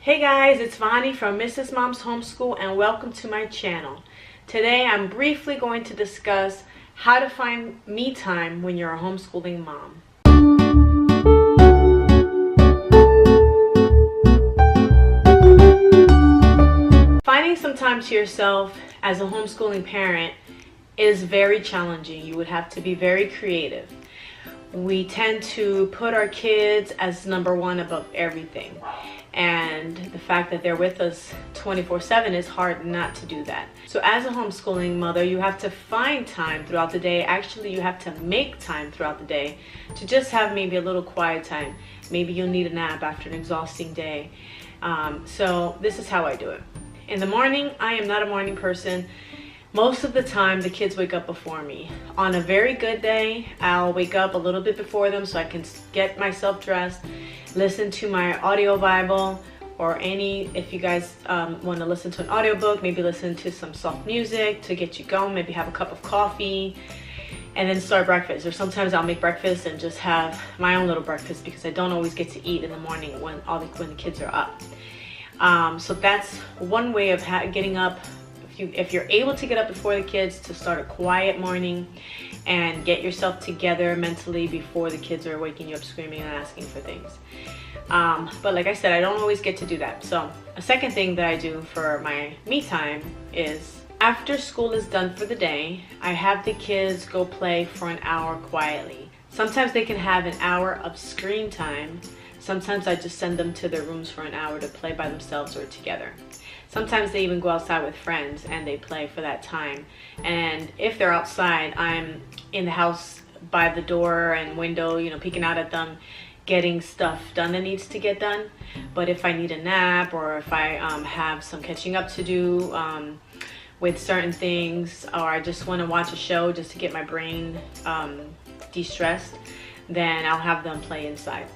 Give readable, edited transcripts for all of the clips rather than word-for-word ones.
Hey guys, it's Vani from Mrs. Mom's Homeschool and welcome to my channel. Today I'm briefly going to discuss how to find me time when you're a homeschooling mom. Finding some time to yourself as a homeschooling parent is very challenging. You would have to be very creative. We tend to put our kids as number one above everything. And the fact that they're with us 24/7 is hard not to do that. So as a homeschooling mother, you have to find time throughout the day. Actually, you have to make time throughout the day to just have maybe a little quiet time. Maybe you'll need a nap after an exhausting day. So this is how I do it. In the morning, I am not a morning person. Most of the time, the kids wake up before me. On a very good day, I'll wake up a little bit before them so I can get myself dressed, listen to my audio Bible, or if you guys want to listen to an audiobook, maybe listen to some soft music to get you going, maybe have a cup of coffee, and then start breakfast. Or sometimes I'll make breakfast and just have my own little breakfast because I don't always get to eat in the morning when the kids are up. So that's one way of getting up. If you're able to get up before the kids, to start a quiet morning and get yourself together mentally before the kids are waking you up screaming and asking for things. But like I said, I don't always get to do that. So a second thing that I do for my me time is after school is done for the day, I have the kids go play for an hour quietly. Sometimes they can have an hour of screen time. Sometimes I just send them to their rooms for an hour to play by themselves or together. Sometimes they even go outside with friends and they play for that time. And if they're outside, I'm in the house by the door and window, peeking out at them, getting stuff done that needs to get done. But if I need a nap or if I have some catching up to do with certain things, or I just want to watch a show just to get my brain de-stressed, then I'll have them play inside.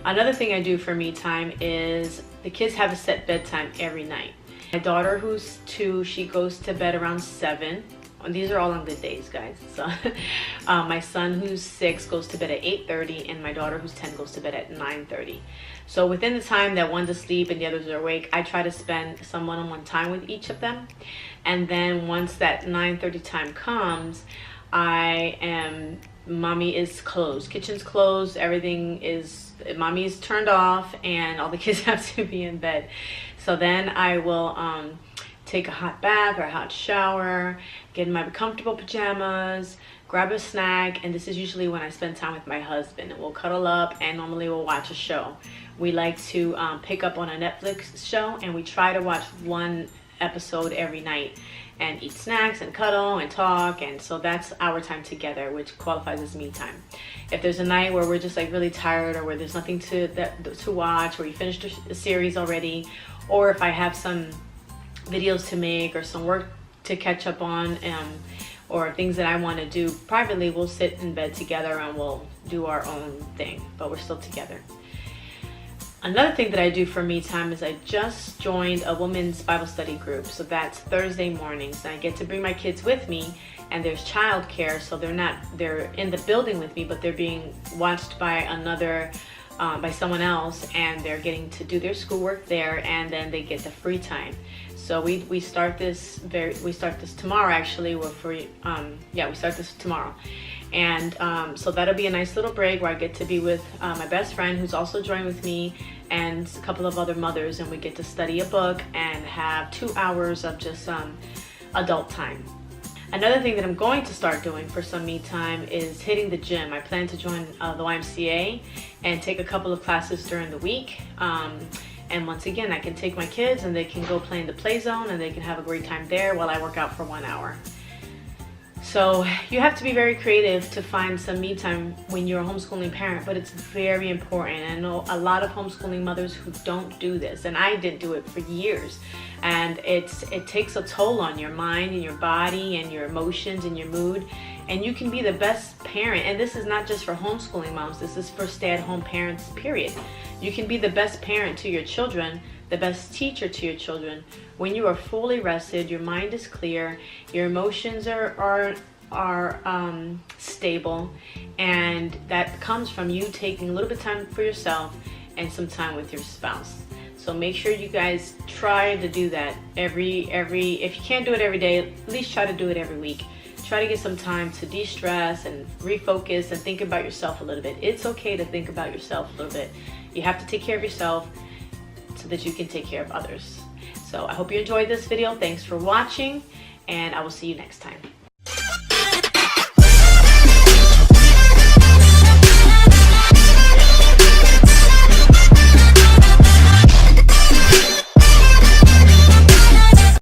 Another thing I do for me time is the kids have a set bedtime every night. My daughter, who's 2, she goes to bed around 7. These are all on good days, guys. So my son, who's 6, goes to bed at 8:30, and my daughter, who's 10, goes to bed at 9:30. So within the time that one's asleep and the others are awake, I try to spend some one-on-one time with each of them. And then once that 9:30 time comes, mommy is closed, kitchen's closed, mommy is turned off, and all the kids have to be in bed. So then I will take a hot bath or a hot shower, get in my comfortable pajamas, grab a snack, and this is usually when I spend time with my husband. We'll cuddle up and normally we'll watch a show. We like to pick up on a Netflix show, and we try to watch one episode every night and eat snacks and cuddle and talk, and so that's our time together, which qualifies as me time. If there's a night where we're just like really tired, or where there's nothing to watch, or you finished a series already, or if I have some videos to make or some work to catch up on, or things that I want to do privately, we'll sit in bed together and we'll do our own thing, but we're still together. Another thing that I do for me time is I just joined a women's Bible study group. So that's Thursday mornings, and I get to bring my kids with me, and there's childcare, so they're in the building with me, but they're being watched by by someone else, and they're getting to do their schoolwork there, and then they get the free time. So we start this tomorrow, actually. We start this tomorrow. And so that'll be a nice little break where I get to be with my best friend, who's also joined with me, and a couple of other mothers, and we get to study a book and have 2 hours of just adult time. Another thing that I'm going to start doing for some me time is hitting the gym. I plan to join the YMCA and take a couple of classes during the week. And once again, I can take my kids and they can go play in the play zone, and they can have a great time there while I work out for 1 hour. So you have to be very creative to find some me time when you're a homeschooling parent, but it's very important. I know a lot of homeschooling mothers who don't do this, and I didn't do it for years. And it takes a toll on your mind and your body and your emotions and your mood. And you can be the best parent, and this is not just for homeschooling moms, this is for stay-at-home parents, period. You can be the best parent to your children, the best teacher to your children, when you are fully rested, your mind is clear, your emotions are stable, and that comes from you taking a little bit of time for yourself and some time with your spouse. So make sure you guys try to do that if you can't do it every day, at least try to do it every week. Try to get some time to de-stress and refocus and think about yourself a little bit. It's okay to think about yourself a little bit. You have to take care of yourself so that you can take care of others. So I hope you enjoyed this video. Thanks for watching, and I will see you next time.